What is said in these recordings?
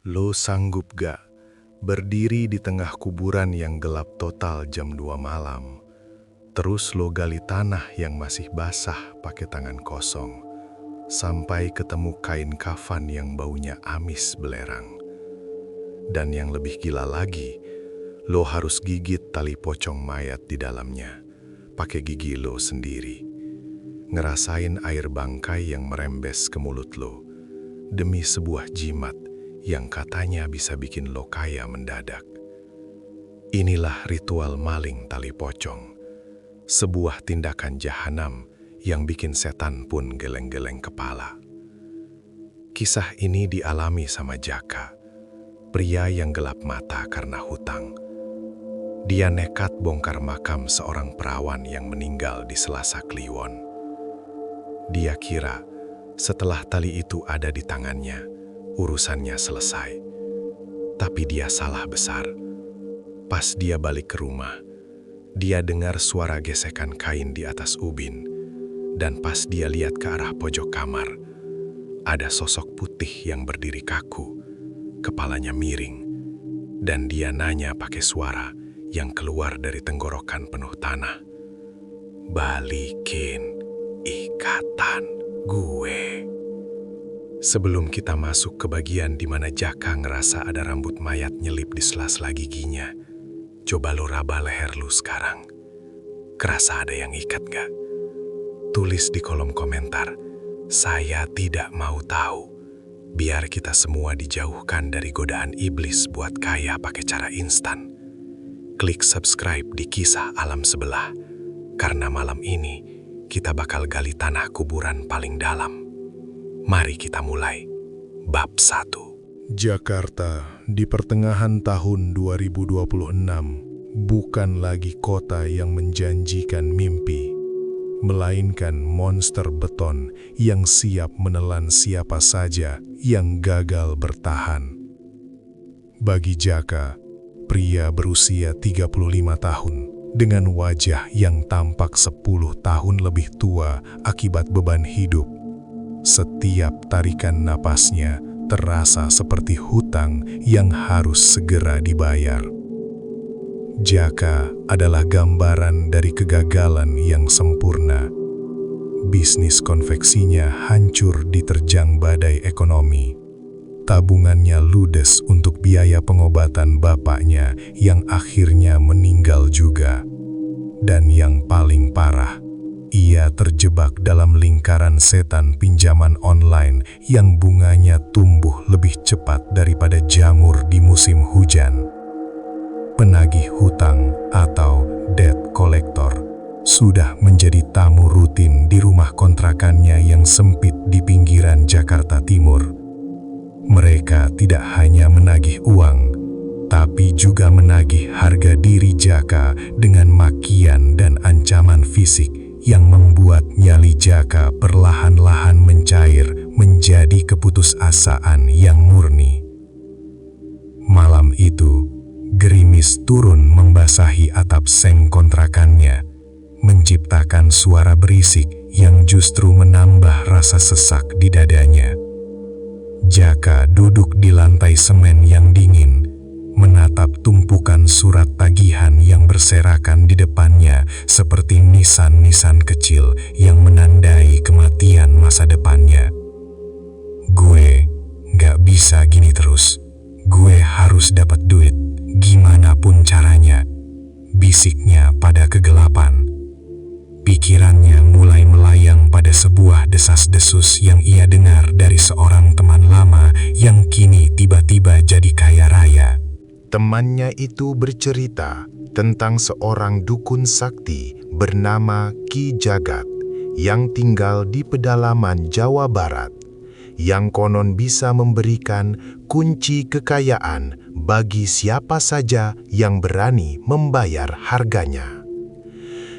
Lo sanggup gak berdiri di tengah kuburan yang gelap total jam 2 malam, terus lo gali tanah yang masih basah pakai tangan kosong, sampai ketemu kain kafan yang baunya amis belerang. Dan yang lebih gila lagi, lo harus gigit tali pocong mayat di dalamnya, pakai gigi lo sendiri. Ngerasain air bangkai yang merembes ke mulut lo, demi sebuah jimat yang katanya bisa bikin lo kaya mendadak. Inilah ritual maling tali pocong, sebuah tindakan jahanam yang bikin setan pun geleng-geleng kepala. Kisah ini dialami sama Jaka, pria yang gelap mata karena hutang. Dia nekat bongkar makam seorang perawan yang meninggal di Selasa Kliwon. Dia kira setelah tali itu ada di tangannya, urusannya selesai. Tapi dia salah besar. Pas dia balik ke rumah, dia dengar suara gesekan kain di atas ubin. Dan pas dia lihat ke arah pojok kamar, ada sosok putih yang berdiri kaku, kepalanya miring. Dan dia nanya pakai suara yang keluar dari tenggorokan penuh tanah, "Balikin ikatan gue." Sebelum kita masuk ke bagian di mana Jaka ngerasa ada rambut mayat nyelip di sela-sela giginya, coba lo raba leher lu sekarang. Kerasa ada yang ikat gak? Tulis di kolom komentar, "Saya tidak mau tahu." Biar kita semua dijauhkan dari godaan iblis buat kaya pakai cara instan. Klik subscribe di Kisah Alam Sebelah, karena malam ini kita bakal gali tanah kuburan paling dalam. Mari kita mulai. Bab 1. Jakarta di pertengahan tahun 2026 bukan lagi kota yang menjanjikan mimpi, melainkan monster beton yang siap menelan siapa saja yang gagal bertahan. Bagi Jaka, pria berusia 35 tahun, dengan wajah yang tampak 10 tahun lebih tua akibat beban hidup, setiap tarikan napasnya terasa seperti hutang yang harus segera dibayar. Jaka adalah gambaran dari kegagalan yang sempurna. Bisnis konveksinya hancur diterjang badai ekonomi. Tabungannya ludes untuk biaya pengobatan bapaknya yang akhirnya meninggal juga. Dan yang paling parah, ia terjebak dalam lingkaran setan pinjaman online yang bunganya tumbuh lebih cepat daripada jamur di musim hujan. Penagih hutang atau debt collector sudah menjadi tamu rutin di rumah kontrakannya yang sempit di pinggiran Jakarta Timur. Mereka tidak hanya menagih uang, tapi juga menagih harga diri Jaka dengan makian dan ancaman fisik yang membuat nyali Jaka perlahan-lahan mencair menjadi keputusasaan yang murni. Malam itu, gerimis turun membasahi atap seng kontrakannya, menciptakan suara berisik yang justru menambah rasa sesak di dadanya. Jaka duduk di lantai semen yang dingin, menatap tumpukan surat tagihan yang berserakan di depannya seperti nisan-nisan kecil yang menandai kematian masa depannya. "Gue gak bisa gini terus. Gue harus dapat duit, gimana pun caranya," bisiknya pada kegelapan. Pikirannya mulai melayang pada sebuah desas-desus yang ia dengar dari seorang teman lama yang kini tiba-tiba jadi kaya raya. Temannya itu bercerita tentang seorang dukun sakti bernama Ki Jagat yang tinggal di pedalaman Jawa Barat, yang konon bisa memberikan kunci kekayaan bagi siapa saja yang berani membayar harganya.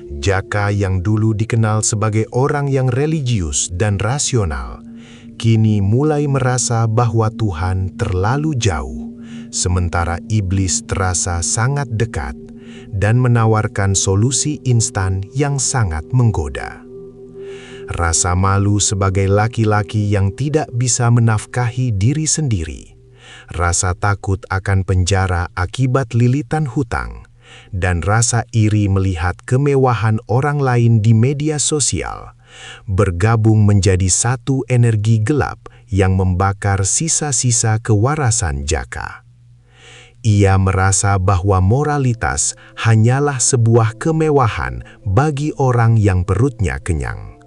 Jaka yang dulu dikenal sebagai orang yang religius dan rasional, kini mulai merasa bahwa Tuhan terlalu jauh, sementara iblis terasa sangat dekat dan menawarkan solusi instan yang sangat menggoda. Rasa malu sebagai laki-laki yang tidak bisa menafkahi diri sendiri, rasa takut akan penjara akibat lilitan hutang, dan rasa iri melihat kemewahan orang lain di media sosial, bergabung menjadi satu energi gelap yang membakar sisa-sisa kewarasan Jaka. Ia merasa bahwa moralitas hanyalah sebuah kemewahan bagi orang yang perutnya kenyang.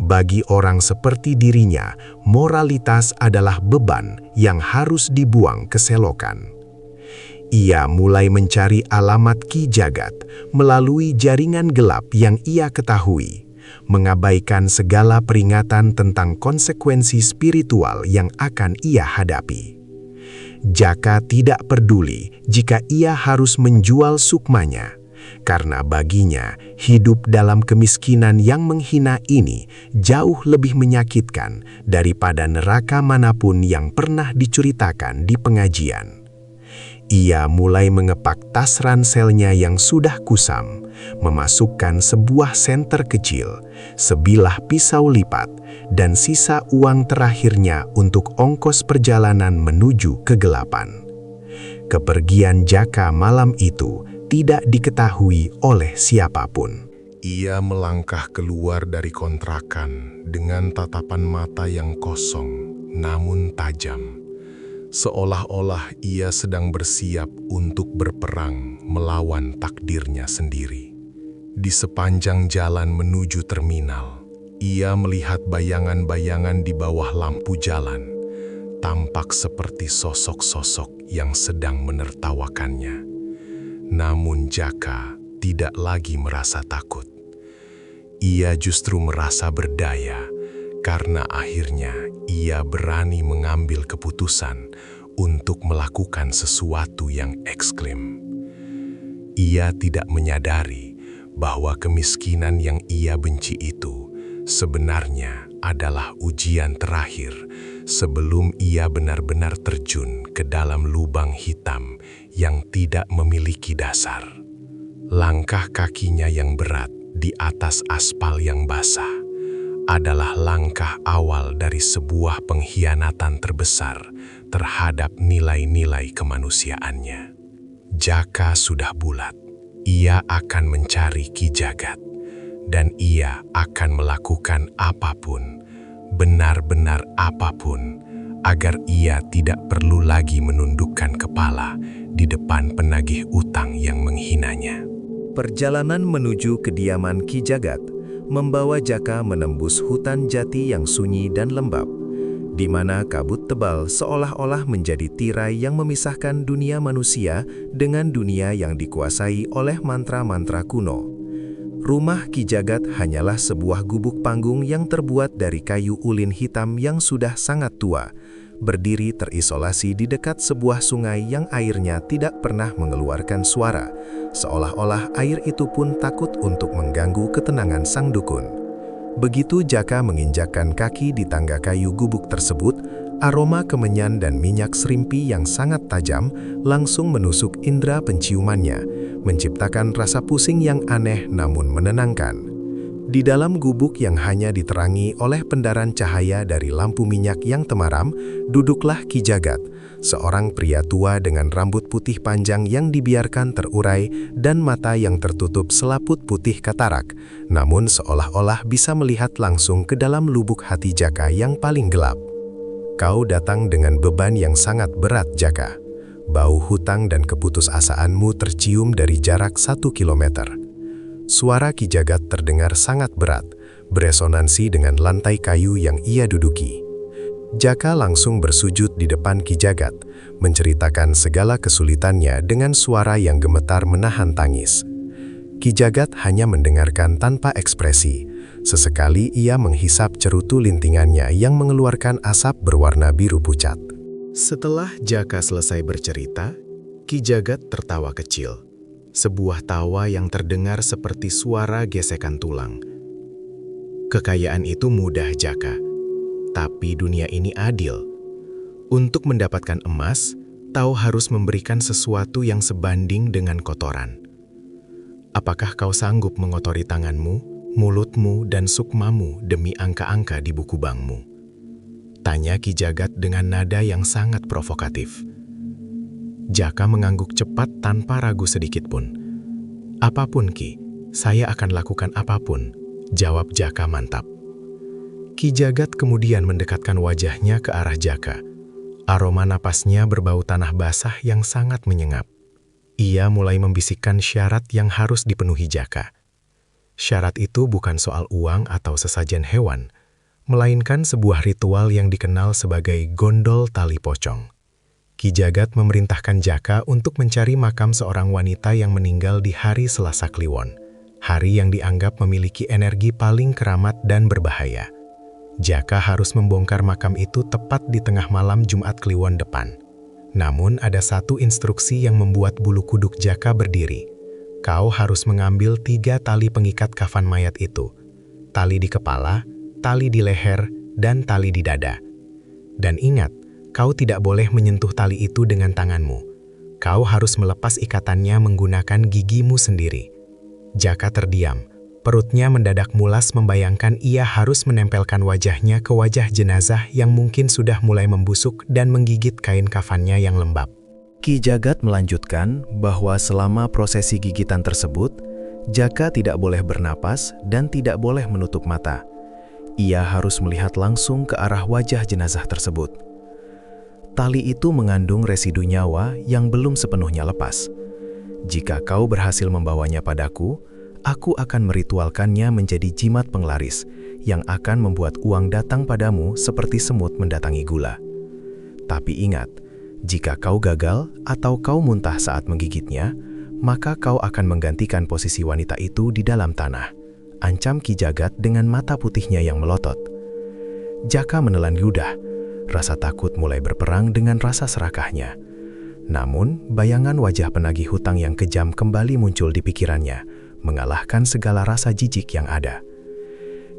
Bagi orang seperti dirinya, moralitas adalah beban yang harus dibuang ke selokan. Ia mulai mencari alamat Ki Jagat melalui jaringan gelap yang ia ketahui, mengabaikan segala peringatan tentang konsekuensi spiritual yang akan ia hadapi. Jaka tidak peduli jika ia harus menjual sukmanya, karena baginya hidup dalam kemiskinan yang menghina ini jauh lebih menyakitkan daripada neraka manapun yang pernah diceritakan di pengajian. Ia mulai mengepak tas ranselnya yang sudah kusam, memasukkan sebuah senter kecil, sebilah pisau lipat, dan sisa uang terakhirnya untuk ongkos perjalanan menuju kegelapan. Kepergian Jaka malam itu tidak diketahui oleh siapapun. Ia melangkah keluar dari kontrakan dengan tatapan mata yang kosong namun tajam. Seolah-olah ia sedang bersiap untuk berperang melawan takdirnya sendiri. Di sepanjang jalan menuju terminal, ia melihat bayangan-bayangan di bawah lampu jalan, tampak seperti sosok-sosok yang sedang menertawakannya. Namun Jaka tidak lagi merasa takut. Ia justru merasa berdaya, karena akhirnya ia berani mengambil keputusan untuk melakukan sesuatu yang ekstrim. Ia tidak menyadari bahwa kemiskinan yang ia benci itu sebenarnya adalah ujian terakhir sebelum ia benar-benar terjun ke dalam lubang hitam yang tidak memiliki dasar. Langkah kakinya yang berat di atas aspal yang basah adalah langkah awal dari sebuah pengkhianatan terbesar terhadap nilai-nilai kemanusiaannya. Jaka sudah bulat. Ia akan mencari Ki Jagat, dan ia akan melakukan apapun, benar-benar apapun, agar ia tidak perlu lagi menundukkan kepala di depan penagih utang yang menghinanya. Perjalanan menuju kediaman Ki Jagat membawa Jaka menembus hutan jati yang sunyi dan lembab, di mana kabut tebal seolah-olah menjadi tirai yang memisahkan dunia manusia dengan dunia yang dikuasai oleh mantra-mantra kuno. Rumah Ki Jagat hanyalah sebuah gubuk panggung yang terbuat dari kayu ulin hitam yang sudah sangat tua, berdiri terisolasi di dekat sebuah sungai yang airnya tidak pernah mengeluarkan suara, seolah-olah air itu pun takut untuk mengganggu ketenangan sang dukun. Begitu Jaka menginjakkan kaki di tangga kayu gubuk tersebut, aroma kemenyan dan minyak serimpi yang sangat tajam langsung menusuk indera penciumannya, menciptakan rasa pusing yang aneh namun menenangkan. Di dalam gubuk yang hanya diterangi oleh pendaran cahaya dari lampu minyak yang temaram, duduklah Ki Jagat, seorang pria tua dengan rambut putih panjang yang dibiarkan terurai dan mata yang tertutup selaput putih katarak, namun seolah-olah bisa melihat langsung ke dalam lubuk hati Jaka yang paling gelap. Kau datang dengan beban yang sangat berat, Jaka. Bau hutang dan keputusasaanmu tercium dari jarak 1 kilometer. Suara Ki Jagat terdengar sangat berat, beresonansi dengan lantai kayu yang ia duduki. Jaka langsung bersujud di depan Ki Jagat, menceritakan segala kesulitannya dengan suara yang gemetar menahan tangis. Ki Jagat hanya mendengarkan tanpa ekspresi. Sesekali ia menghisap cerutu lintingannya yang mengeluarkan asap berwarna biru pucat. Setelah Jaka selesai bercerita, Ki Jagat tertawa kecil. Sebuah tawa yang terdengar seperti suara gesekan tulang. Kekayaan itu mudah, Jaka. Tapi dunia ini adil. Untuk mendapatkan emas, kau harus memberikan sesuatu yang sebanding dengan kotoran. Apakah kau sanggup mengotori tanganmu, mulutmu, dan sukmamu demi angka-angka di buku bankmu? Tanya Ki Jagat dengan nada yang sangat provokatif. Jaka mengangguk cepat tanpa ragu sedikit pun. "Apapun, Ki, saya akan lakukan apapun," jawab Jaka mantap. Ki Jagat kemudian mendekatkan wajahnya ke arah Jaka. Aroma napasnya berbau tanah basah yang sangat menyengat. Ia mulai membisikkan syarat yang harus dipenuhi Jaka. Syarat itu bukan soal uang atau sesajen hewan, melainkan sebuah ritual yang dikenal sebagai gondol tali pocong. Ki Jagat memerintahkan Jaka untuk mencari makam seorang wanita yang meninggal di hari Selasa Kliwon, hari yang dianggap memiliki energi paling keramat dan berbahaya. Jaka harus membongkar makam itu tepat di tengah malam Jumat Kliwon depan. Namun ada satu instruksi yang membuat bulu kuduk Jaka berdiri. Kau harus mengambil 3 tali pengikat kafan mayat itu. Tali di kepala, tali di leher, dan tali di dada. Dan ingat, kau tidak boleh menyentuh tali itu dengan tanganmu. Kau harus melepas ikatannya menggunakan gigimu sendiri. Jaka terdiam. Perutnya mendadak mulas membayangkan ia harus menempelkan wajahnya ke wajah jenazah yang mungkin sudah mulai membusuk dan menggigit kain kafannya yang lembab. Ki Jagat melanjutkan bahwa selama prosesi gigitan tersebut, Jaka tidak boleh bernapas dan tidak boleh menutup mata. Ia harus melihat langsung ke arah wajah jenazah tersebut. Tali itu mengandung residu nyawa yang belum sepenuhnya lepas. Jika kau berhasil membawanya padaku, aku akan meritualkannya menjadi jimat penglaris yang akan membuat uang datang padamu seperti semut mendatangi gula. Tapi ingat, jika kau gagal atau kau muntah saat menggigitnya, maka kau akan menggantikan posisi wanita itu di dalam tanah, ancam Ki Jagat dengan mata putihnya yang melotot. Jaka menelan ludah, rasa takut mulai berperang dengan rasa serakahnya. Namun, bayangan wajah penagih hutang yang kejam kembali muncul di pikirannya, mengalahkan segala rasa jijik yang ada.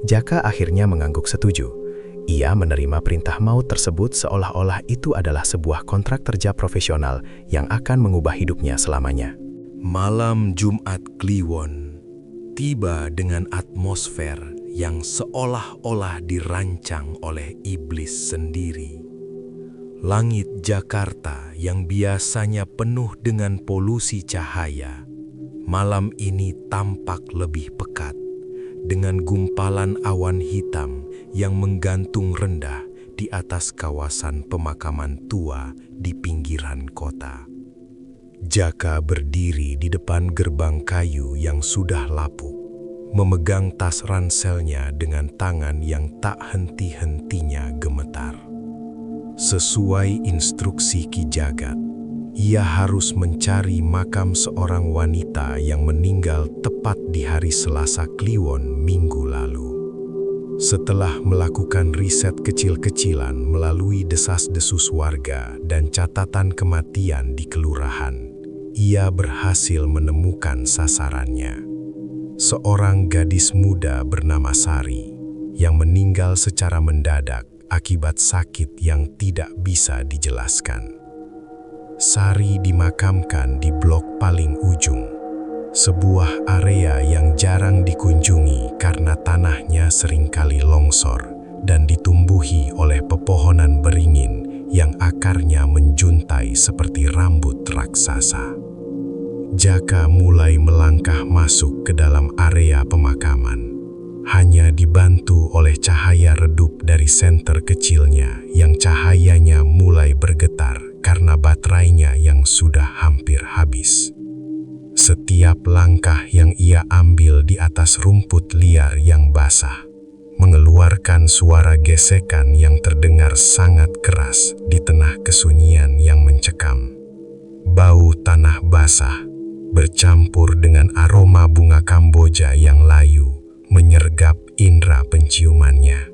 Jaka akhirnya mengangguk setuju. Ia menerima perintah maut tersebut seolah-olah itu adalah sebuah kontrak kerja profesional yang akan mengubah hidupnya selamanya. Malam Jumat Kliwon tiba dengan atmosfer yang seolah-olah dirancang oleh iblis sendiri. Langit Jakarta yang biasanya penuh dengan polusi cahaya, malam ini tampak lebih pekat, dengan gumpalan awan hitam yang menggantung rendah di atas kawasan pemakaman tua di pinggiran kota. Jaka berdiri di depan gerbang kayu yang sudah lapuk, memegang tas ranselnya dengan tangan yang tak henti-hentinya gemetar. Sesuai instruksi Ki Jagat, ia harus mencari makam seorang wanita yang meninggal tepat di hari Selasa Kliwon minggu lalu. Setelah melakukan riset kecil-kecilan melalui desas-desus warga dan catatan kematian di kelurahan, ia berhasil menemukan sasarannya. Seorang gadis muda bernama Sari yang meninggal secara mendadak akibat sakit yang tidak bisa dijelaskan. Sari dimakamkan di blok paling ujung, sebuah area yang jarang dikunjungi karena tanahnya seringkali longsor dan ditumbuhi oleh pepohonan beringin yang akarnya menjuntai seperti rambut raksasa. Jaka mulai melangkah masuk ke dalam area pemakaman, hanya dibantu oleh cahaya redup dari senter kecilnya yang cahayanya mulai bergetar karena baterainya yang sudah hampir habis. Setiap langkah yang ia ambil di atas rumput liar yang basah mengeluarkan suara gesekan yang terdengar sangat keras di tengah kesunyian yang mencekam. Bau tanah basah bercampur dengan aroma bunga Kamboja yang layu menyergap indera penciumannya,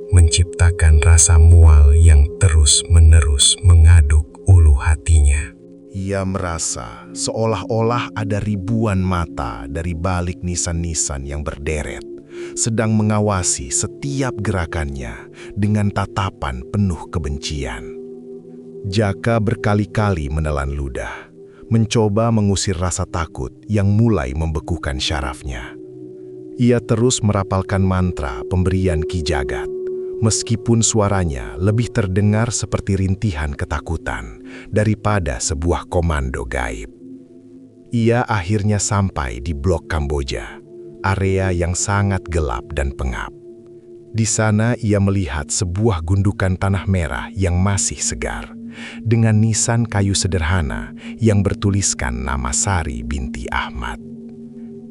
menciptakan rasa mual yang terus-menerus mengaduk ulu hatinya. Ia merasa seolah-olah ada ribuan mata dari balik nisan-nisan yang berderet, sedang mengawasi setiap gerakannya dengan tatapan penuh kebencian. Jaka berkali-kali menelan ludah, mencoba mengusir rasa takut yang mulai membekukan syarafnya. Ia terus merapalkan mantra pemberian Ki Jagat, meskipun suaranya lebih terdengar seperti rintihan ketakutan daripada sebuah komando gaib. Ia akhirnya sampai di blok Kamboja, area yang sangat gelap dan pengap. Di sana ia melihat sebuah gundukan tanah merah yang masih segar, dengan nisan kayu sederhana yang bertuliskan nama Sari binti Ahmad.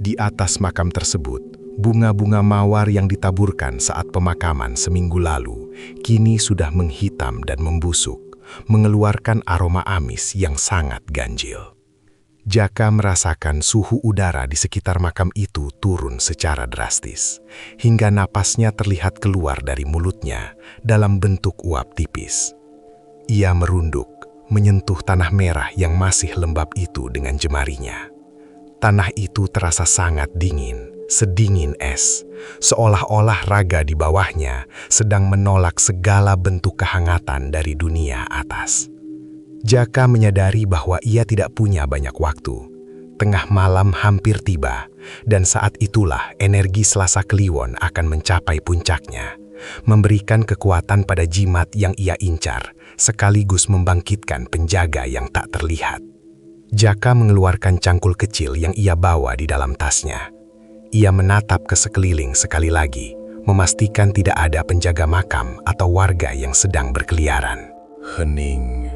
Di atas makam tersebut, bunga-bunga mawar yang ditaburkan saat pemakaman seminggu lalu kini sudah menghitam dan membusuk, mengeluarkan aroma amis yang sangat ganjil. Jaka merasakan suhu udara di sekitar makam itu turun secara drastis, hingga napasnya terlihat keluar dari mulutnya dalam bentuk uap tipis. Ia merunduk, menyentuh tanah merah yang masih lembab itu dengan jemarinya. Tanah itu terasa sangat dingin, sedingin es, seolah-olah raga di bawahnya sedang menolak segala bentuk kehangatan dari dunia atas. Jaka menyadari bahwa ia tidak punya banyak waktu. Tengah malam hampir tiba, dan saat itulah energi Selasa Kliwon akan mencapai puncaknya, memberikan kekuatan pada jimat yang ia incar, sekaligus membangkitkan penjaga yang tak terlihat. Jaka mengeluarkan cangkul kecil yang ia bawa di dalam tasnya. Ia menatap ke sekeliling sekali lagi, memastikan tidak ada penjaga makam atau warga yang sedang berkeliaran. Hening.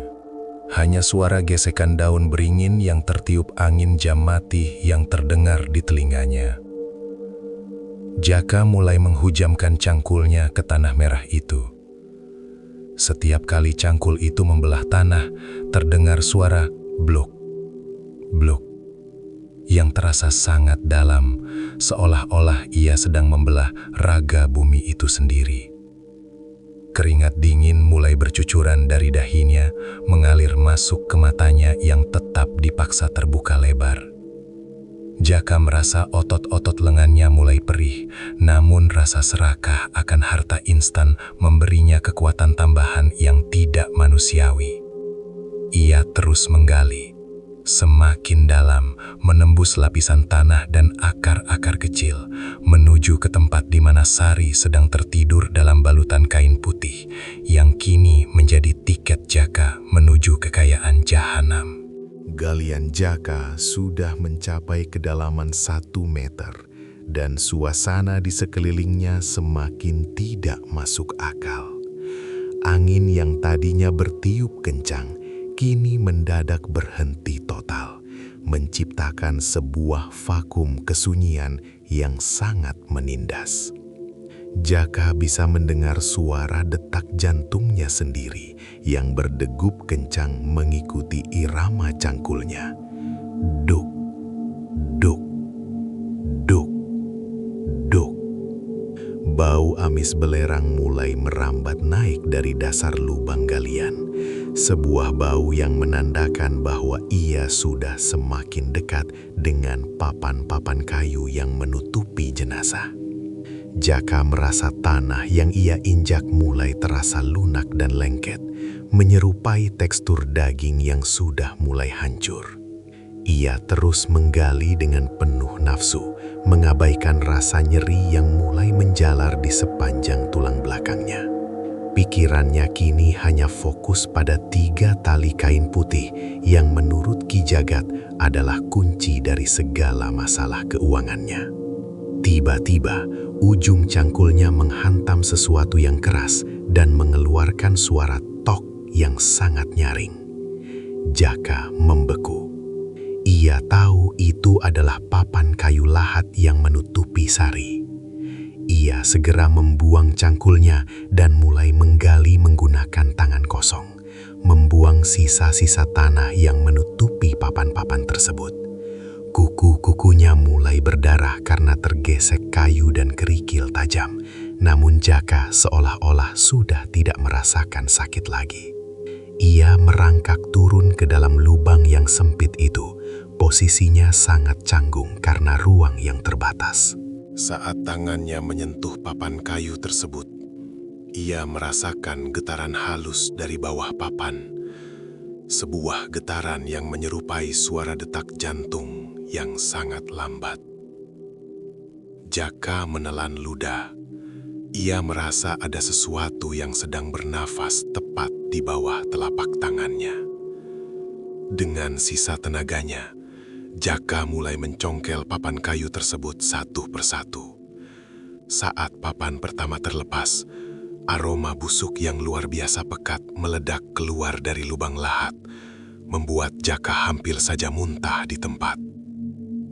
Hanya suara gesekan daun beringin yang tertiup angin jam mati yang terdengar di telinganya. Jaka mulai menghujamkan cangkulnya ke tanah merah itu. Setiap kali cangkul itu membelah tanah, terdengar suara bluk, bluk, yang terasa sangat dalam, seolah-olah ia sedang membelah raga bumi itu sendiri. Keringat dingin mulai bercucuran dari dahinya, mengalir masuk ke matanya yang tetap dipaksa terbuka lebar. Jaka merasa otot-otot lengannya mulai perih, namun rasa serakah akan harta instan memberinya kekuatan tambahan yang tidak manusiawi. Ia terus menggali, semakin dalam, menembus lapisan tanah dan akar-akar kecil, menuju ke tempat di mana Sari sedang tertidur dalam balutan kain putih, yang kini menjadi tiket Jaka menuju kekayaan jahanam. Galian Jaka sudah mencapai kedalaman 1 meter, dan suasana di sekelilingnya semakin tidak masuk akal. Angin yang tadinya bertiup kencang, kini mendadak berhenti total, menciptakan sebuah vakum kesunyian yang sangat menindas. Jaka bisa mendengar suara detak jantungnya sendiri yang berdegup kencang mengikuti irama cangkulnya. Duk, duk, duk, duk. Bau amis belerang mulai merambat naik dari dasar lubang galian. Sebuah bau yang menandakan bahwa ia sudah semakin dekat dengan papan-papan kayu yang menutupi jenazah. Jaka merasa tanah yang ia injak mulai terasa lunak dan lengket, menyerupai tekstur daging yang sudah mulai hancur. Ia terus menggali dengan penuh nafsu, mengabaikan rasa nyeri yang mulai menjalar di sepanjang tulang belakangnya. Pikirannya kini hanya fokus pada 3 tali kain putih yang menurut Ki Jagat adalah kunci dari segala masalah keuangannya. Tiba-tiba, ujung cangkulnya menghantam sesuatu yang keras dan mengeluarkan suara tok yang sangat nyaring. Jaka membeku. Ia tahu itu adalah papan kayu lahat yang menutupi Sari. Ia segera membuang cangkulnya dan mulai menggali menggunakan tangan kosong, membuang sisa-sisa tanah yang menutupi papan-papan tersebut. Kuku-kukunya mulai berdarah karena tergesek kayu dan kerikil tajam, namun Jaka seolah-olah sudah tidak merasakan sakit lagi. Ia merangkak turun ke dalam lubang yang sempit itu. Posisinya sangat canggung karena ruang yang terbatas. Saat tangannya menyentuh papan kayu tersebut, ia merasakan getaran halus dari bawah papan. Sebuah getaran yang menyerupai suara detak jantung yang sangat lambat. Jaka menelan ludah. Ia merasa ada sesuatu yang sedang bernafas tepat di bawah telapak tangannya. Dengan sisa tenaganya, Jaka mulai mencongkel papan kayu tersebut satu persatu. Saat papan pertama terlepas, aroma busuk yang luar biasa pekat meledak keluar dari lubang lahat, membuat Jaka hampir saja muntah di tempat.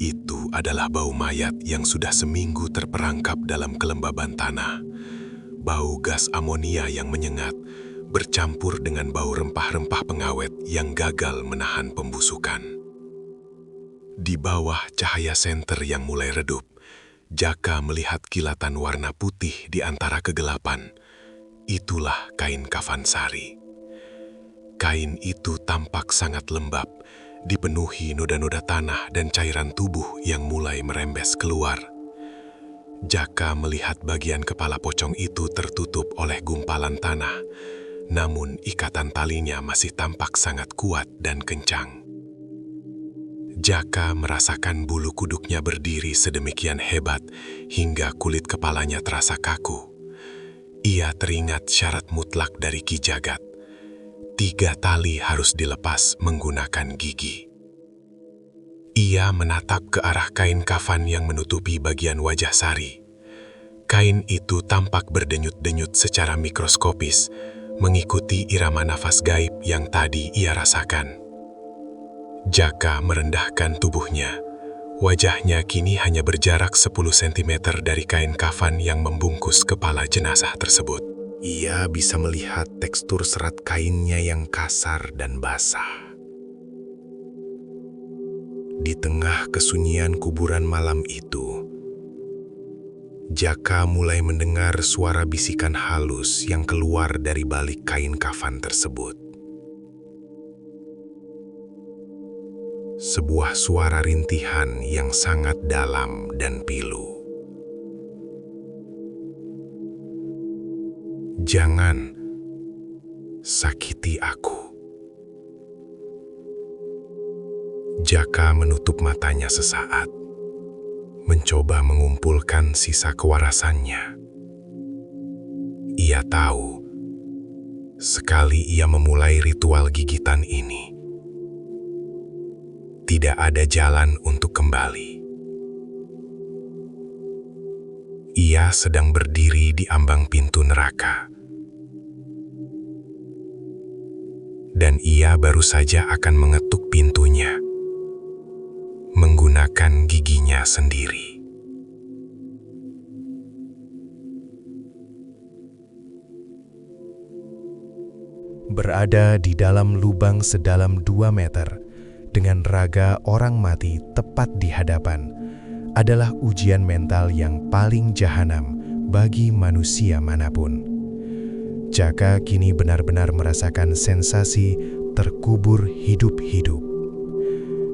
Itu adalah bau mayat yang sudah seminggu terperangkap dalam kelembaban tanah. Bau gas amonia yang menyengat bercampur dengan bau rempah-rempah pengawet yang gagal menahan pembusukan. Di bawah cahaya senter yang mulai redup, Jaka melihat kilatan warna putih di antara kegelapan. Itulah kain kafan sari. Kain itu tampak sangat lembab, dipenuhi noda-noda tanah dan cairan tubuh yang mulai merembes keluar. Jaka melihat bagian kepala pocong itu tertutup oleh gumpalan tanah, namun ikatan talinya masih tampak sangat kuat dan kencang. Jaka merasakan bulu kuduknya berdiri sedemikian hebat hingga kulit kepalanya terasa kaku. Ia teringat syarat mutlak dari Ki Jagat. 3 tali harus dilepas menggunakan gigi. Ia menatap ke arah kain kafan yang menutupi bagian wajah Sari. Kain itu tampak berdenyut-denyut secara mikroskopis, mengikuti irama nafas gaib yang tadi ia rasakan. Jaka merendahkan tubuhnya. Wajahnya kini hanya berjarak 10 cm dari kain kafan yang membungkus kepala jenazah tersebut. Ia bisa melihat tekstur serat kainnya yang kasar dan basah. Di tengah kesunyian kuburan malam itu, Jaka mulai mendengar suara bisikan halus yang keluar dari balik kain kafan tersebut. Sebuah suara rintihan yang sangat dalam dan pilu. Jangan sakiti aku. Jaka menutup matanya sesaat, mencoba mengumpulkan sisa kewarasannya. Ia tahu, sekali ia memulai ritual gigitan ini, tidak ada jalan untuk kembali. Ia sedang berdiri di ambang pintu neraka. Dan ia baru saja akan mengetuk pintunya, menggunakan giginya sendiri. Berada di dalam lubang sedalam 2 meter, dengan raga orang mati tepat di hadapan, adalah ujian mental yang paling jahanam bagi manusia manapun. Jaka kini benar-benar merasakan sensasi terkubur hidup-hidup.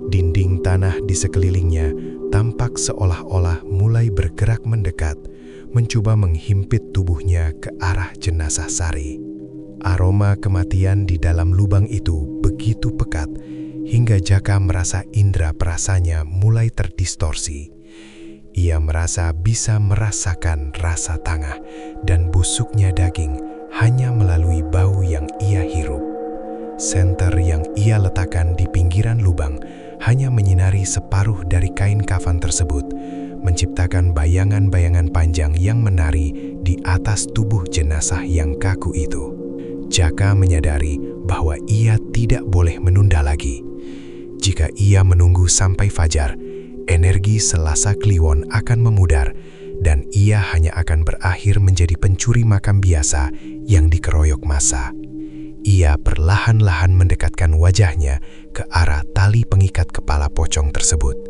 Dinding tanah di sekelilingnya tampak seolah-olah mulai bergerak mendekat, mencoba menghimpit tubuhnya ke arah jenazah Sari. Aroma kematian di dalam lubang itu begitu pekat, hingga Jaka merasa indera perasanya mulai terdistorsi. Ia merasa bisa merasakan rasa tangah dan busuknya daging hanya melalui bau yang ia hirup. Senter yang ia letakkan di pinggiran lubang hanya menyinari separuh dari kain kafan tersebut, menciptakan bayangan-bayangan panjang yang menari di atas tubuh jenazah yang kaku itu. Jaka menyadari bahwa ia tidak boleh menunda lagi. Jika ia menunggu sampai fajar, energi Selasa Kliwon akan memudar dan ia hanya akan berakhir menjadi pencuri makam biasa yang dikeroyok massa. Ia perlahan-lahan mendekatkan wajahnya ke arah tali pengikat kepala pocong tersebut.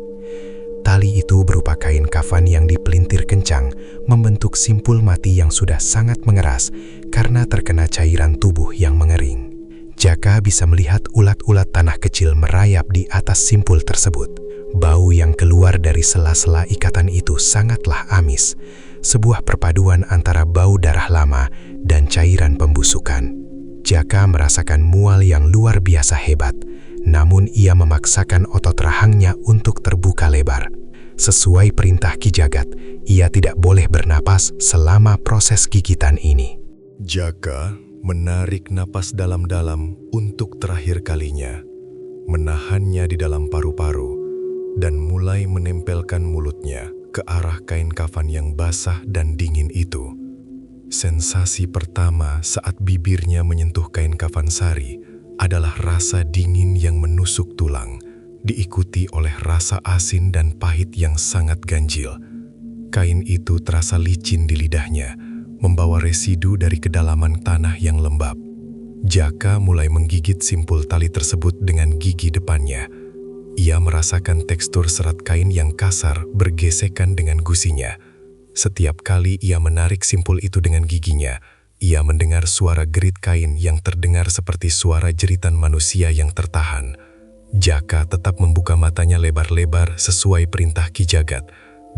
Tali itu berupa kain kafan yang dipelintir kencang, membentuk simpul mati yang sudah sangat mengeras karena terkena cairan tubuh yang mengering. Jaka bisa melihat ulat-ulat tanah kecil merayap di atas simpul tersebut. Bau yang keluar dari sela-sela ikatan itu sangatlah amis, sebuah perpaduan antara bau darah lama dan cairan pembusukan. Jaka merasakan mual yang luar biasa hebat, namun ia memaksakan otot rahangnya untuk terbuka lebar. Sesuai perintah Ki Jagat, ia tidak boleh bernapas selama proses gigitan ini. Jaka menarik napas dalam-dalam untuk terakhir kalinya, menahannya di dalam paru-paru, dan mulai menempelkan mulutnya ke arah kain kafan yang basah dan dingin itu. Sensasi pertama saat bibirnya menyentuh kain kafan sari adalah rasa dingin yang menusuk tulang, diikuti oleh rasa asin dan pahit yang sangat ganjil. Kain itu terasa licin di lidahnya, membawa residu dari kedalaman tanah yang lembab. Jaka mulai menggigit simpul tali tersebut dengan gigi depannya. Ia merasakan tekstur serat kain yang kasar bergesekan dengan gusinya. Setiap kali ia menarik simpul itu dengan giginya, ia mendengar suara gerit kain yang terdengar seperti suara jeritan manusia yang tertahan. Jaka tetap membuka matanya lebar-lebar sesuai perintah Ki Jagat,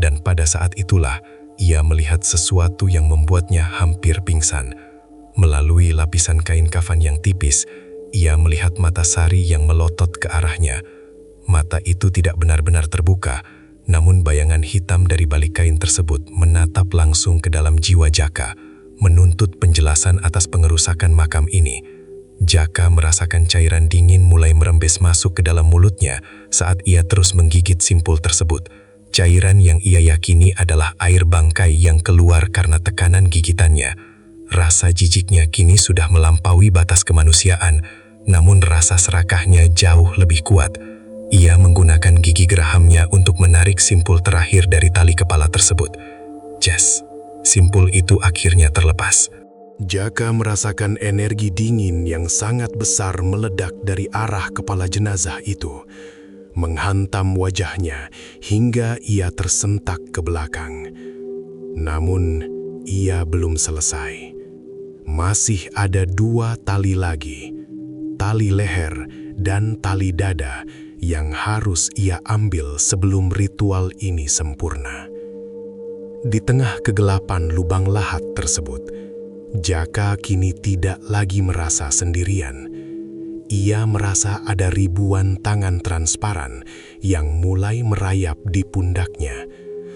dan pada saat itulah ia melihat sesuatu yang membuatnya hampir pingsan. Melalui lapisan kain kafan yang tipis, ia melihat mata Sari yang melotot ke arahnya. Mata itu tidak benar-benar terbuka, namun bayangan hitam dari balik kain tersebut menatap langsung ke dalam jiwa Jaka, menuntut penjelasan atas pengerusakan makam ini. Jaka merasakan cairan dingin mulai merembes masuk ke dalam mulutnya saat ia terus menggigit simpul tersebut. Cairan yang ia yakini adalah air bangkai yang keluar karena tekanan gigitannya. Rasa jijiknya kini sudah melampaui batas kemanusiaan, namun rasa serakahnya jauh lebih kuat. Ia menggunakan gigi gerahamnya untuk menarik simpul terakhir dari tali kepala tersebut. Jas, simpul itu akhirnya terlepas. Jaka merasakan energi dingin yang sangat besar meledak dari arah kepala jenazah itu, menghantam wajahnya hingga ia tersentak ke belakang. Namun, ia belum selesai. Masih ada 2 tali lagi, tali leher dan tali dada yang harus ia ambil sebelum ritual ini sempurna. Di tengah kegelapan lubang lahat tersebut, Jaka kini tidak lagi merasa sendirian. Ia merasa ada ribuan tangan transparan yang mulai merayap di pundaknya,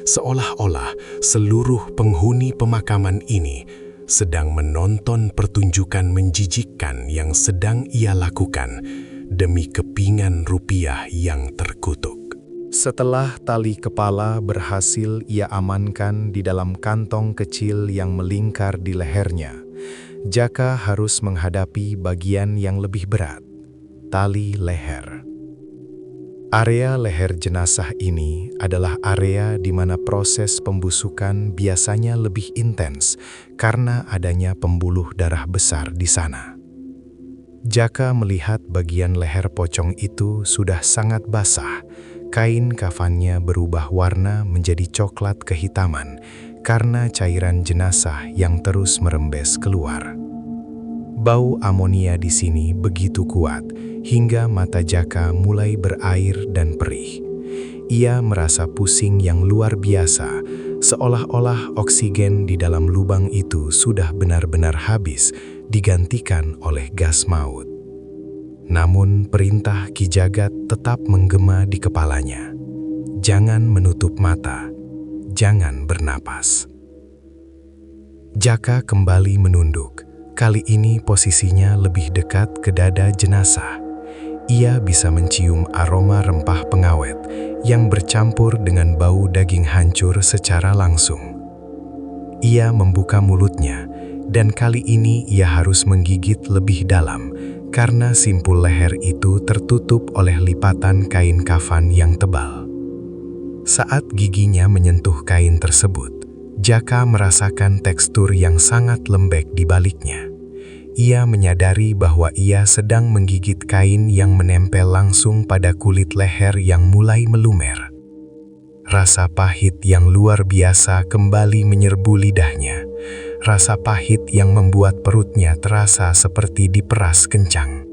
seolah-olah seluruh penghuni pemakaman ini sedang menonton pertunjukan menjijikkan yang sedang ia lakukan demi kepingan rupiah yang terkutuk. Setelah tali kepala berhasil ia amankan di dalam kantong kecil yang melingkar di lehernya, Jaka harus menghadapi bagian yang lebih berat, tali leher. Area leher jenazah ini adalah area di mana proses pembusukan biasanya lebih intens karena adanya pembuluh darah besar di sana. Jaka melihat bagian leher pocong itu sudah sangat basah. Kain kafannya berubah warna menjadi coklat kehitaman karena cairan jenazah yang terus merembes keluar. Bau amonia di sini begitu kuat hingga mata Jaka mulai berair dan perih. Ia merasa pusing yang luar biasa, seolah-olah oksigen di dalam lubang itu sudah benar-benar habis, digantikan oleh gas maut. Namun perintah Ki Jagat tetap menggema di kepalanya. Jangan menutup mata, jangan bernapas. Jaka kembali menunduk. Kali ini posisinya lebih dekat ke dada jenazah. Ia bisa mencium aroma rempah pengawet yang bercampur dengan bau daging hancur secara langsung. Ia membuka mulutnya, dan kali ini ia harus menggigit lebih dalam karena simpul leher itu tertutup oleh lipatan kain kafan yang tebal. Saat giginya menyentuh kain tersebut, Jaka merasakan tekstur yang sangat lembek di baliknya. Ia menyadari bahwa ia sedang menggigit kain yang menempel langsung pada kulit leher yang mulai melumer. Rasa pahit yang luar biasa kembali menyerbu lidahnya. Rasa pahit yang membuat perutnya terasa seperti diperas kencang.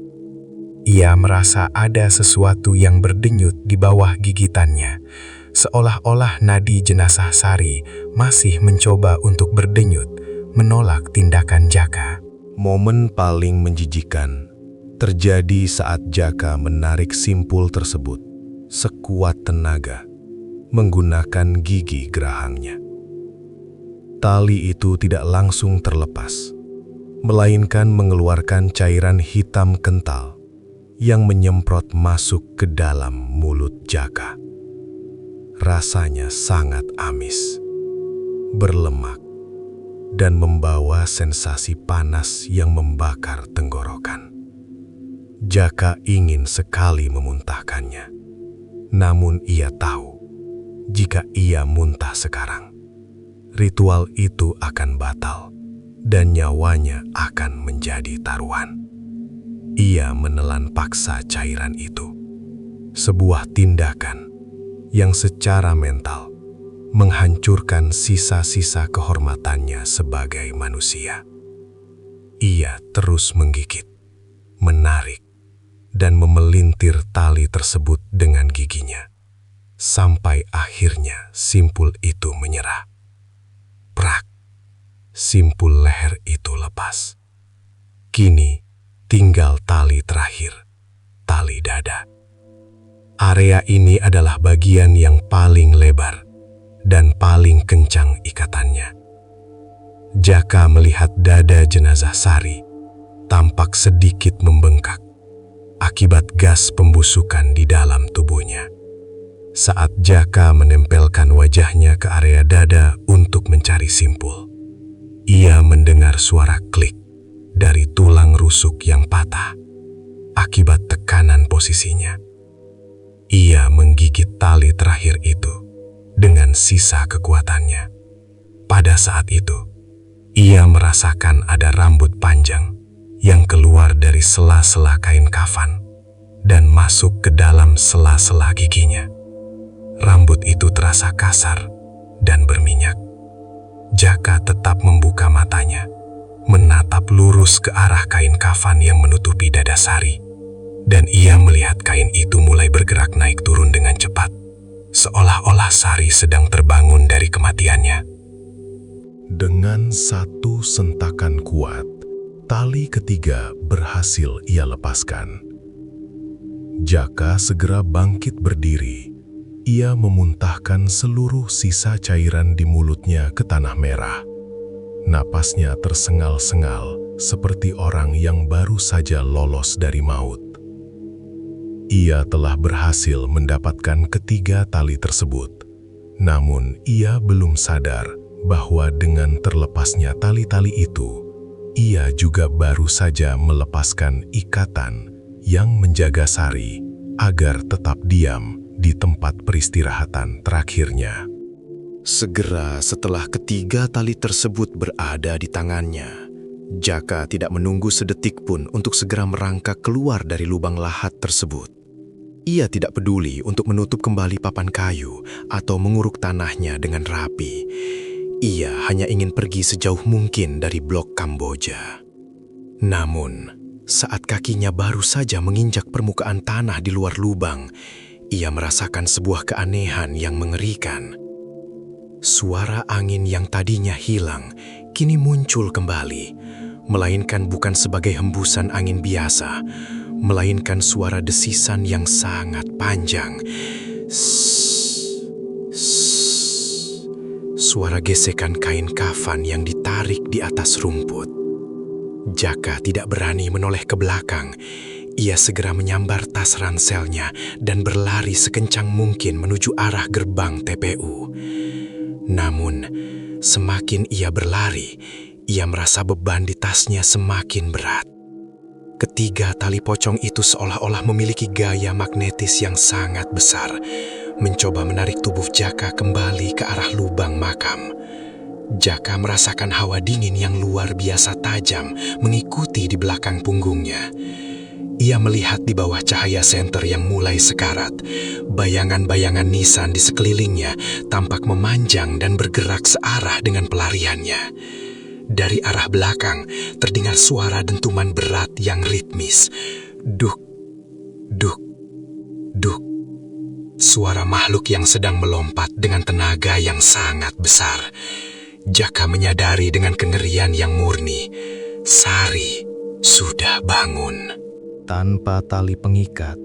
Ia merasa ada sesuatu yang berdenyut di bawah gigitannya, seolah-olah nadi jenazah Sari masih mencoba untuk berdenyut, menolak tindakan Jaka. Momen paling menjijikan terjadi saat Jaka menarik simpul tersebut sekuat tenaga. menggunakan gigi gerahangnya. Tali itu tidak langsung terlepas, melainkan mengeluarkan cairan hitam kental yang menyemprot masuk ke dalam mulut Jaka. Rasanya sangat amis, berlemak, dan membawa sensasi panas yang membakar tenggorokan. Jaka ingin sekali memuntahkannya, namun ia tahu jika ia muntah sekarang, ritual itu akan batal dan nyawanya akan menjadi taruhan. Ia menelan paksa cairan itu, sebuah tindakan yang secara mental menghancurkan sisa-sisa kehormatannya sebagai manusia. Ia terus menggigit, menarik, dan memelintir tali tersebut dengan giginya, sampai akhirnya simpul itu menyerah. Prak, simpul leher itu lepas. Kini tinggal tali terakhir, tali dada. Area ini adalah bagian yang paling lebar dan paling kencang ikatannya. Jaka melihat dada jenazah Sari tampak sedikit membengkak akibat gas pembusukan di dalam tubuhnya. Saat Jaka menempelkan wajahnya ke area dada untuk mencari simpul, ia mendengar suara klik dari tulang rusuk yang patah akibat tekanan posisinya. Ia menggigit tali terakhir itu dengan sisa kekuatannya. Pada saat itu, ia merasakan ada rambut panjang yang keluar dari sela-sela kain kafan dan masuk ke dalam sela-sela giginya. Rambut itu terasa kasar dan berminyak. Jaka tetap membuka matanya, menatap lurus ke arah kain kafan yang menutupi dada Sari, dan ia melihat kain itu mulai bergerak naik turun dengan cepat, seolah-olah Sari sedang terbangun dari kematiannya. Dengan satu sentakan kuat, tali ketiga berhasil ia lepaskan. Jaka segera bangkit berdiri. Ia memuntahkan seluruh sisa cairan di mulutnya ke tanah merah. Napasnya tersengal-sengal seperti orang yang baru saja lolos dari maut. Ia telah berhasil mendapatkan ketiga tali tersebut. Namun ia belum sadar bahwa dengan terlepasnya tali-tali itu, ia juga baru saja melepaskan ikatan yang menjaga Sari agar tetap diam di tempat peristirahatan terakhirnya. Segera setelah ketiga tali tersebut berada di tangannya, Jaka tidak menunggu sedetik pun untuk segera merangkak keluar dari lubang lahat tersebut. Ia tidak peduli untuk menutup kembali papan kayu atau menguruk tanahnya dengan rapi. Ia hanya ingin pergi sejauh mungkin dari blok Kamboja. Namun, saat kakinya baru saja menginjak permukaan tanah di luar lubang, ia merasakan sebuah keanehan yang mengerikan. Suara angin yang tadinya hilang kini muncul kembali, melainkan bukan sebagai hembusan angin biasa, melainkan suara desisan yang sangat panjang. Suara gesekan kain kafan yang ditarik di atas rumput. Jaka tidak berani menoleh ke belakang. Ia segera menyambar tas ranselnya dan berlari sekencang mungkin menuju arah gerbang TPU. Namun, semakin ia berlari, ia merasa beban di tasnya semakin berat. Ketiga tali pocong itu seolah-olah memiliki gaya magnetis yang sangat besar, mencoba menarik tubuh Jaka kembali ke arah lubang makam. Jaka merasakan hawa dingin yang luar biasa tajam mengikuti di belakang punggungnya. Ia melihat di bawah cahaya senter yang mulai sekarat, bayangan-bayangan nisan di sekelilingnya tampak memanjang dan bergerak searah dengan pelariannya. Dari arah belakang terdengar suara dentuman berat yang ritmis. Duk, duk, duk. Suara makhluk yang sedang melompat dengan tenaga yang sangat besar. Jaka menyadari dengan kengerian yang murni, Sari sudah bangun. Tanpa tali pengikat,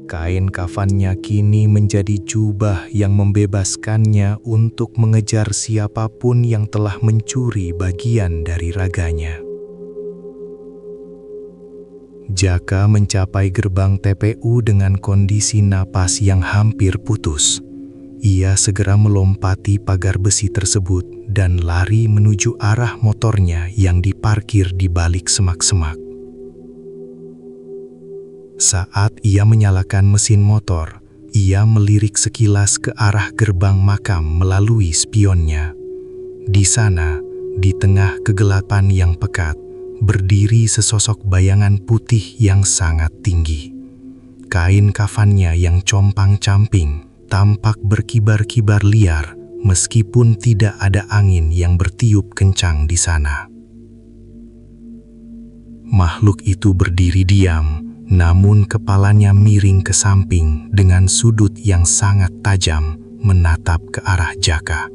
Kain kafannya kini menjadi jubah yang membebaskannya untuk mengejar siapapun yang telah mencuri bagian dari raganya. Jaka mencapai gerbang TPU dengan kondisi napas yang hampir putus. Ia segera melompati pagar besi tersebut dan lari menuju arah motornya yang diparkir di balik semak-semak. Saat ia menyalakan mesin motor, ia melirik sekilas ke arah gerbang makam melalui spionnya. Di sana, di tengah kegelapan yang pekat, berdiri sesosok bayangan putih yang sangat tinggi. Kain kafannya yang compang-camping tampak berkibar-kibar liar meskipun tidak ada angin yang bertiup kencang di sana. Makhluk itu berdiri diam, namun kepalanya miring ke samping dengan sudut yang sangat tajam menatap ke arah Jaka.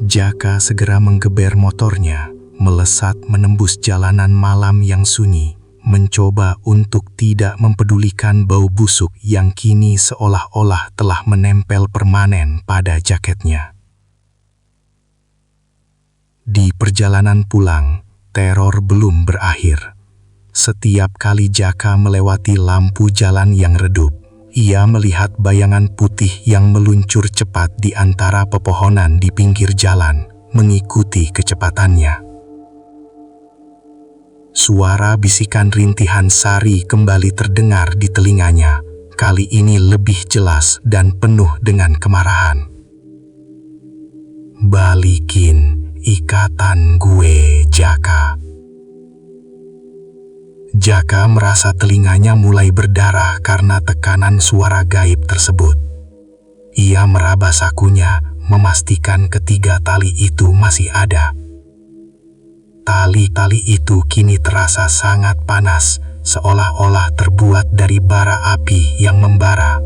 Jaka segera menggeber motornya, melesat menembus jalanan malam yang sunyi, mencoba untuk tidak mempedulikan bau busuk yang kini seolah-olah telah menempel permanen pada jaketnya. Di perjalanan pulang, teror belum berakhir. Setiap kali Jaka melewati lampu jalan yang redup, ia melihat bayangan putih yang meluncur cepat di antara pepohonan di pinggir jalan, mengikuti kecepatannya. Suara bisikan rintihan Sari kembali terdengar di telinganya, kali ini lebih jelas dan penuh dengan kemarahan. "Balikin ikatan gue, Jaka." Jaka merasa telinganya mulai berdarah karena tekanan suara gaib tersebut. Ia meraba sakunya, memastikan ketiga tali itu masih ada. Tali-tali itu kini terasa sangat panas, seolah-olah terbuat dari bara api yang membara.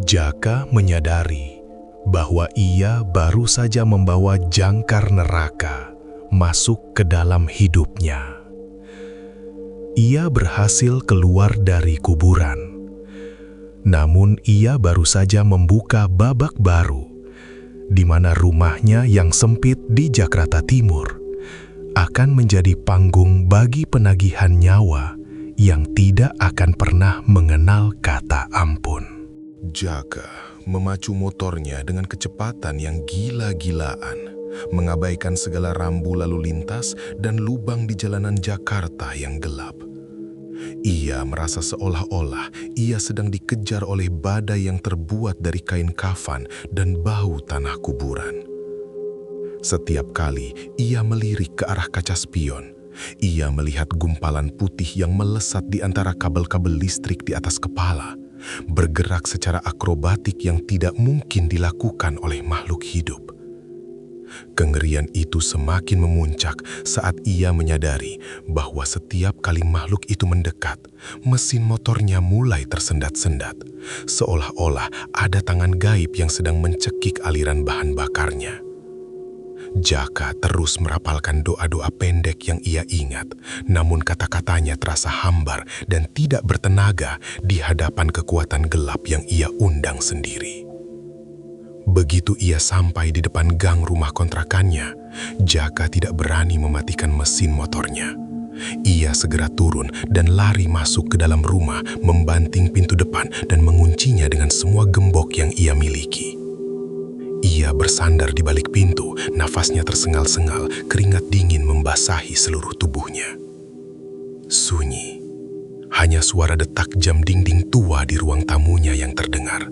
Jaka menyadari bahwa ia baru saja membawa jangkar neraka masuk ke dalam hidupnya. Ia berhasil keluar dari kuburan. Namun ia baru saja membuka babak baru, di mana rumahnya yang sempit di Jakarta Timur akan menjadi panggung bagi penagihan nyawa yang tidak akan pernah mengenal kata ampun. Jaka memacu motornya dengan kecepatan yang gila-gilaan, mengabaikan segala rambu lalu lintas dan lubang di jalanan Jakarta yang gelap. Ia merasa seolah-olah ia sedang dikejar oleh badai yang terbuat dari kain kafan dan bau tanah kuburan. Setiap kali ia melirik ke arah kaca spion, ia melihat gumpalan putih yang melesat di antara kabel-kabel listrik di atas kepala, bergerak secara akrobatik yang tidak mungkin dilakukan oleh makhluk hidup. Kengerian itu semakin memuncak saat ia menyadari bahwa setiap kali makhluk itu mendekat, mesin motornya mulai tersendat-sendat, seolah-olah ada tangan gaib yang sedang mencekik aliran bahan bakarnya. Jaka terus merapalkan doa-doa pendek yang ia ingat, namun kata-katanya terasa hambar dan tidak bertenaga di hadapan kekuatan gelap yang ia undang sendiri. Begitu ia sampai di depan gang rumah kontrakannya, Jaka tidak berani mematikan mesin motornya. Ia segera turun dan lari masuk ke dalam rumah, membanting pintu depan dan menguncinya dengan semua gembok yang ia miliki. Ia bersandar di balik pintu, nafasnya tersengal-sengal, keringat dingin membasahi seluruh tubuhnya. Sunyi, hanya suara detak jam dinding tua di ruang tamunya yang terdengar.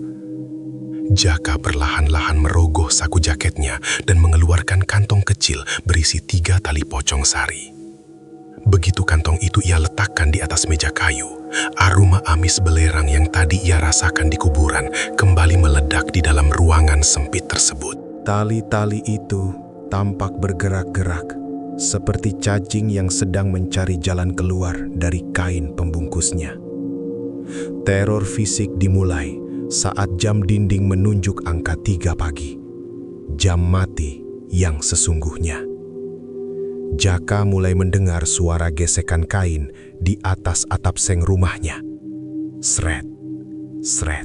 Jaka perlahan-lahan merogoh saku jaketnya dan mengeluarkan kantong kecil berisi 3 tali pocong sari. Begitu kantong itu ia letakkan di atas meja kayu, aroma amis belerang yang tadi ia rasakan di kuburan kembali meledak di dalam ruangan sempit tersebut. Tali-tali itu tampak bergerak-gerak, seperti cacing yang sedang mencari jalan keluar dari kain pembungkusnya. Teror fisik dimulai saat jam dinding menunjuk angka 3 pagi, jam mati yang sesungguhnya. Jaka mulai mendengar suara gesekan kain di atas atap seng rumahnya. Sret, sret,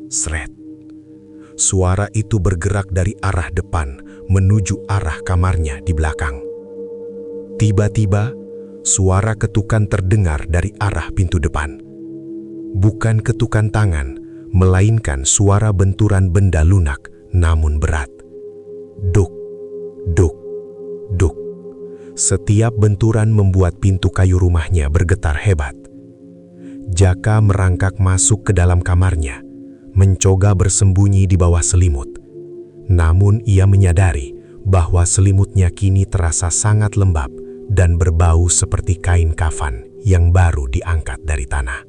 sret. Suara itu bergerak dari arah depan menuju arah kamarnya di belakang. Tiba-tiba, suara ketukan terdengar dari arah pintu depan. Bukan ketukan tangan, melainkan suara benturan benda lunak namun berat. Duk, duk, duk. Setiap benturan membuat pintu kayu rumahnya bergetar hebat. Jaka merangkak masuk ke dalam kamarnya, mencoba bersembunyi di bawah selimut. Namun ia menyadari bahwa selimutnya kini terasa sangat lembab dan berbau seperti kain kafan yang baru diangkat dari tanah.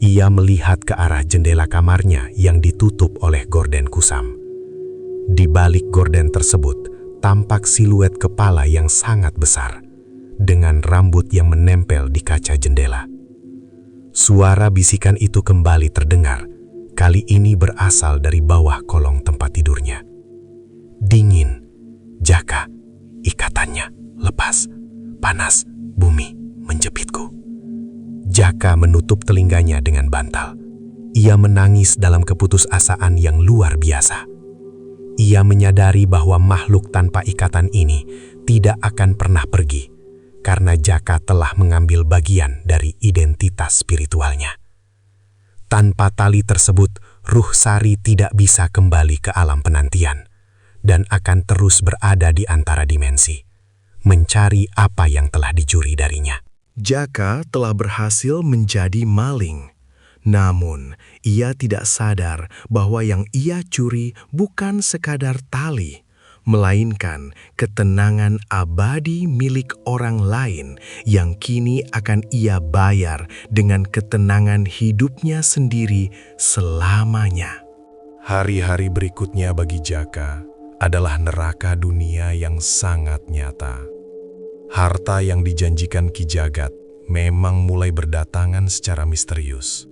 Ia melihat ke arah jendela kamarnya yang ditutup oleh gorden kusam. Di balik gorden tersebut tampak siluet kepala yang sangat besar, dengan rambut yang menempel di kaca jendela. Suara bisikan itu kembali terdengar, kali ini berasal dari bawah kolong tempat tidurnya. Dingin, Jaka, ikatannya lepas, panas, bumi menjepitku. Jaka menutup telinganya dengan bantal. Ia menangis dalam keputusasaan yang luar biasa. Ia menyadari bahwa makhluk tanpa ikatan ini tidak akan pernah pergi, karena Jaka telah mengambil bagian dari identitas spiritualnya. Tanpa tali tersebut, ruh Sari tidak bisa kembali ke alam penantian dan akan terus berada di antara dimensi, mencari apa yang telah dicuri darinya. Jaka telah berhasil menjadi maling. Namun, ia tidak sadar bahwa yang ia curi bukan sekadar tali, melainkan ketenangan abadi milik orang lain yang kini akan ia bayar dengan ketenangan hidupnya sendiri selamanya. Hari-hari berikutnya bagi Jaka adalah neraka dunia yang sangat nyata. Harta yang dijanjikan Ki Jagat memang mulai berdatangan secara misterius.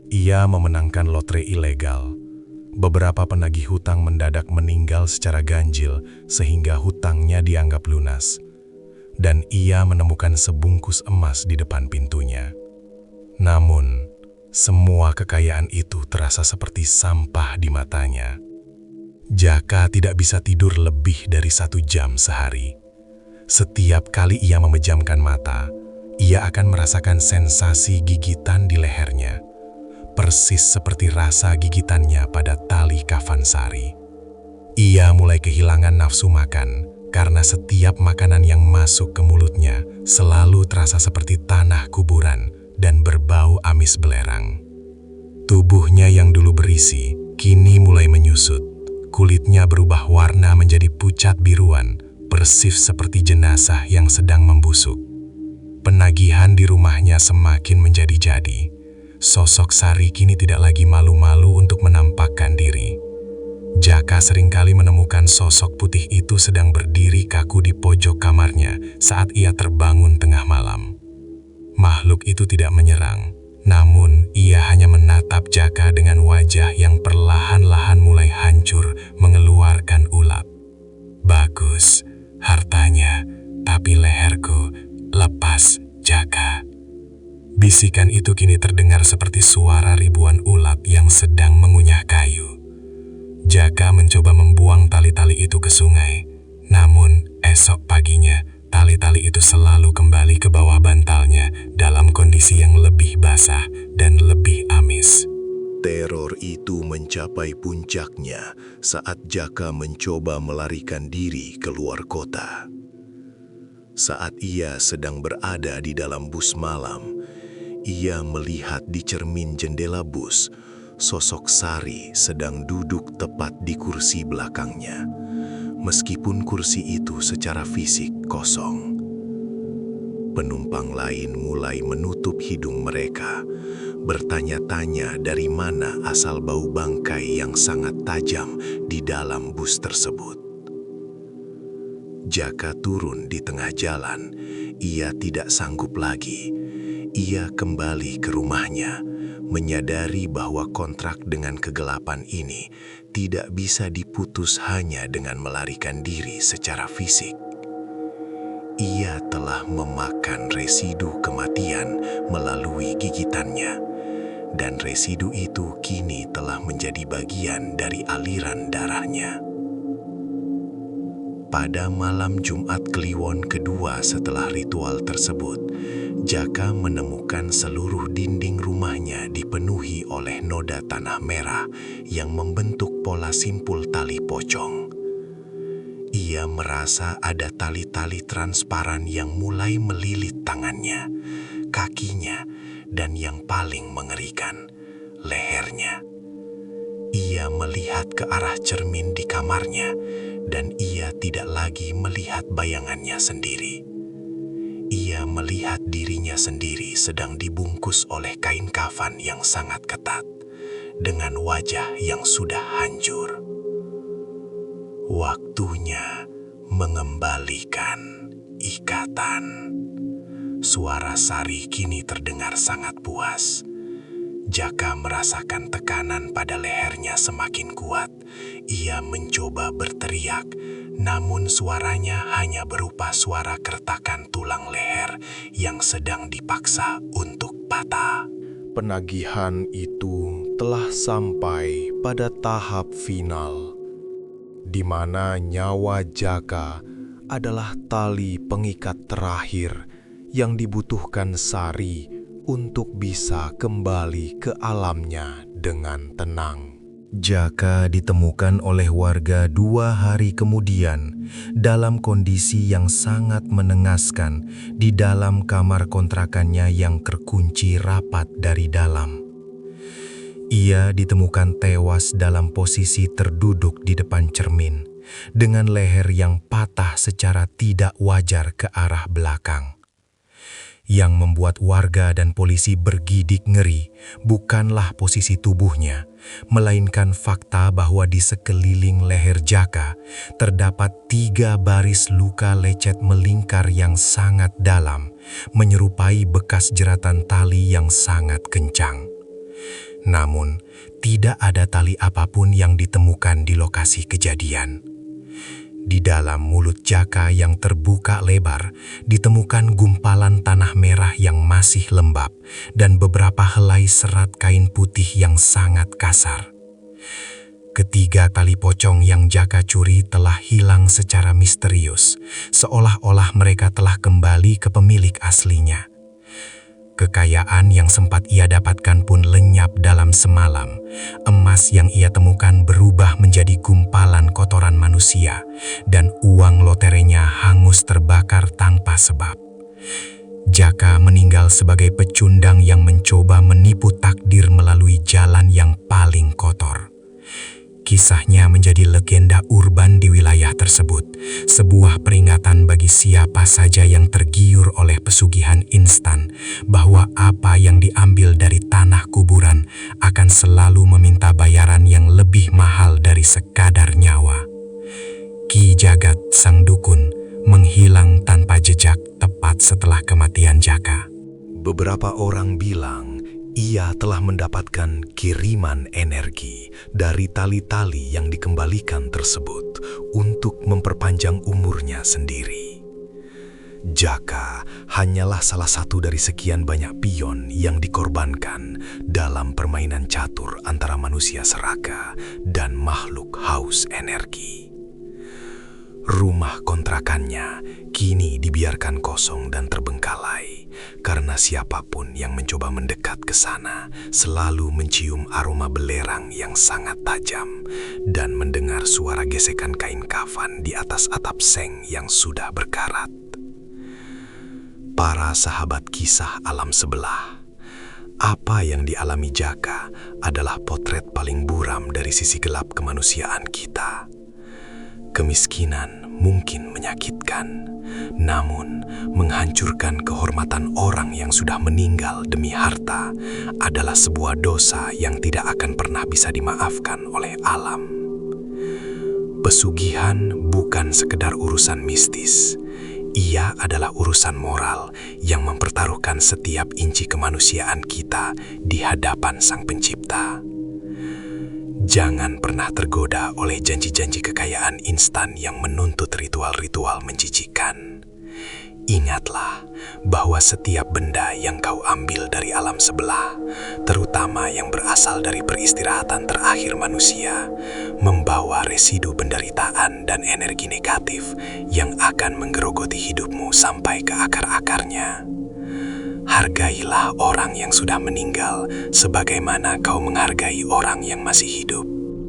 Ia memenangkan lotre ilegal. Beberapa penagih hutang mendadak meninggal secara ganjil sehingga hutangnya dianggap lunas. Dan ia menemukan sebungkus emas di depan pintunya. Namun, semua kekayaan itu terasa seperti sampah di matanya. Jaka tidak bisa tidur lebih dari 1 jam sehari. Setiap kali ia memejamkan mata, ia akan merasakan sensasi gigitan di lehernya, persis seperti rasa gigitannya pada tali kafan Sari. Ia mulai kehilangan nafsu makan karena setiap makanan yang masuk ke mulutnya selalu terasa seperti tanah kuburan dan berbau amis belerang. Tubuhnya yang dulu berisi kini mulai menyusut. Kulitnya berubah warna menjadi pucat biruan, persis seperti jenazah yang sedang membusuk. Penagihan di rumahnya semakin menjadi-jadi. Sosok Sari kini tidak lagi malu-malu untuk menampakkan diri. Jaka seringkali menemukan sosok putih itu sedang berdiri kaku di pojok kamarnya saat ia terbangun tengah malam. Makhluk itu tidak menyerang, namun ia hanya menatap Jaka dengan wajah yang perlahan-lahan mulai hancur mengeluarkan ulap. Bagus, hartanya, tapi leherku, lepas, Jaka. Bisikan itu kini terdengar seperti suara ribuan ulat yang sedang mengunyah kayu. Jaka mencoba membuang tali-tali itu ke sungai, namun esok paginya tali-tali itu selalu kembali ke bawah bantalnya dalam kondisi yang lebih basah dan lebih amis. Teror itu mencapai puncaknya saat Jaka mencoba melarikan diri keluar kota. Saat ia sedang berada di dalam bus malam, ia melihat di cermin jendela bus, sosok Sari sedang duduk tepat di kursi belakangnya, meskipun kursi itu secara fisik kosong. Penumpang lain mulai menutup hidung mereka, bertanya-tanya dari mana asal bau bangkai yang sangat tajam di dalam bus tersebut. Jaka turun di tengah jalan, ia tidak sanggup lagi. Ia kembali ke rumahnya, menyadari bahwa kontrak dengan kegelapan ini tidak bisa diputus hanya dengan melarikan diri secara fisik. Ia telah memakan residu kematian melalui gigitannya, dan residu itu kini telah menjadi bagian dari aliran darahnya. Pada malam Jumat Kliwon kedua setelah ritual tersebut, Jaka menemukan seluruh dinding rumahnya dipenuhi oleh noda tanah merah yang membentuk pola simpul tali pocong. Ia merasa ada tali-tali transparan yang mulai melilit tangannya, kakinya, dan yang paling mengerikan, lehernya. Ia melihat ke arah cermin di kamarnya, dan ia tidak lagi melihat bayangannya sendiri. Ia melihat dirinya sendiri sedang dibungkus oleh kain kafan yang sangat ketat, dengan wajah yang sudah hancur. Waktunya mengembalikan ikatan. Suara Sari kini terdengar sangat puas. Jaka merasakan tekanan pada lehernya semakin kuat. Ia mencoba berteriak, namun suaranya hanya berupa suara kertakan tulang leher yang sedang dipaksa untuk patah. Penagihan itu telah sampai pada tahap final, di mana nyawa Jaka adalah tali pengikat terakhir yang dibutuhkan Sari untuk bisa kembali ke alamnya dengan tenang. Jaka ditemukan oleh warga 2 hari kemudian dalam kondisi yang sangat mengenaskan di dalam kamar kontrakannya yang terkunci rapat dari dalam. Ia ditemukan tewas dalam posisi terduduk di depan cermin, dengan leher yang patah secara tidak wajar ke arah belakang. Yang membuat warga dan polisi bergidik ngeri bukanlah posisi tubuhnya, melainkan fakta bahwa di sekeliling leher Jaka terdapat 3 baris luka lecet melingkar yang sangat dalam, menyerupai bekas jeratan tali yang sangat kencang. Namun, tidak ada tali apapun yang ditemukan di lokasi kejadian. Di dalam mulut Jaka yang terbuka lebar, ditemukan gumpalan tanah merah yang masih lembab dan beberapa helai serat kain putih yang sangat kasar. Ketiga tali pocong yang Jaka curi telah hilang secara misterius, seolah-olah mereka telah kembali ke pemilik aslinya. Kekayaan yang sempat ia dapatkan pun lenyap dalam semalam. Emas yang ia temukan berubah menjadi gumpalan kotoran manusia, dan uang loterenya hangus terbakar tanpa sebab. Jaka meninggal sebagai pecundang yang mencoba menipu takdir melalui jalan yang paling kotor. Kisahnya menjadi legenda urban di wilayah tersebut, sebuah peringatan bagi siapa saja yang tergiur oleh pesugihan instan bahwa apa yang diambil dari tanah kuburan akan selalu meminta bayaran yang lebih mahal dari sekadar nyawa. Ki Jagat, sang dukun, menghilang tanpa jejak tepat setelah kematian Jaka. Beberapa orang bilang ia telah mendapatkan kiriman energi dari tali-tali yang dikembalikan tersebut untuk memperpanjang umurnya sendiri. Jaka hanyalah salah satu dari sekian banyak pion yang dikorbankan dalam permainan catur antara manusia seraka dan makhluk haus energi. Rumah kontrakannya kini dibiarkan kosong dan terbengkalai karena siapapun yang mencoba mendekat ke sana selalu mencium aroma belerang yang sangat tajam dan mendengar suara gesekan kain kafan di atas atap seng yang sudah berkarat. Para sahabat kisah alam sebelah, apa yang dialami Jaka adalah potret paling buram dari sisi gelap kemanusiaan kita. Kemiskinan mungkin menyakitkan, namun menghancurkan kehormatan orang yang sudah meninggal demi harta adalah sebuah dosa yang tidak akan pernah bisa dimaafkan oleh alam. Pesugihan bukan sekedar urusan mistis, ia adalah urusan moral yang mempertaruhkan setiap inci kemanusiaan kita di hadapan Sang Pencipta. Jangan pernah tergoda oleh janji-janji kekayaan instan yang menuntut ritual-ritual menjijikan. Ingatlah bahwa setiap benda yang kau ambil dari alam sebelah, terutama yang berasal dari peristirahatan terakhir manusia, membawa residu penderitaan dan energi negatif yang akan menggerogoti hidupmu sampai ke akar-akarnya. Hargailah orang yang sudah meninggal sebagaimana kau menghargai orang yang masih hidup.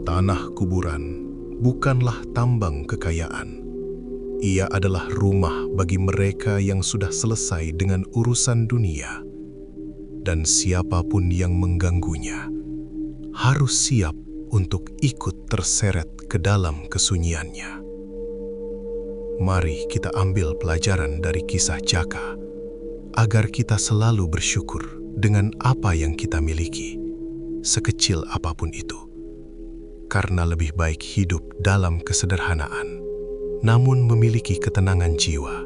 Tanah kuburan bukanlah tambang kekayaan. Ia adalah rumah bagi mereka yang sudah selesai dengan urusan dunia. Dan siapapun yang mengganggunya harus siap untuk ikut terseret ke dalam kesunyiannya. Mari kita ambil pelajaran dari kisah Jaka, agar kita selalu bersyukur dengan apa yang kita miliki, sekecil apapun itu. Karena lebih baik hidup dalam kesederhanaan, namun memiliki ketenangan jiwa,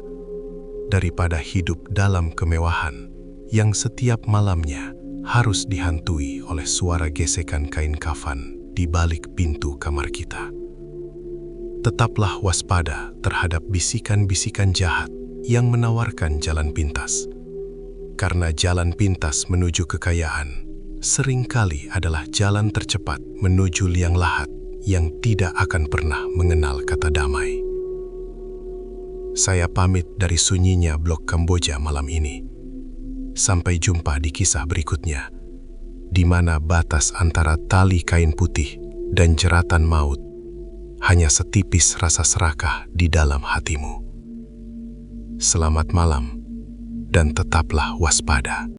daripada hidup dalam kemewahan yang setiap malamnya harus dihantui oleh suara gesekan kain kafan di balik pintu kamar kita. Tetaplah waspada terhadap bisikan-bisikan jahat yang menawarkan jalan pintas, karena jalan pintas menuju kekayaan seringkali adalah jalan tercepat menuju liang lahat yang tidak akan pernah mengenal kata damai. Saya pamit dari sunyinya blok Kamboja malam ini. Sampai jumpa di kisah berikutnya, di mana batas antara tali kain putih dan jeratan maut hanya setipis rasa serakah di dalam hatimu. Selamat malam, dan tetaplah waspada.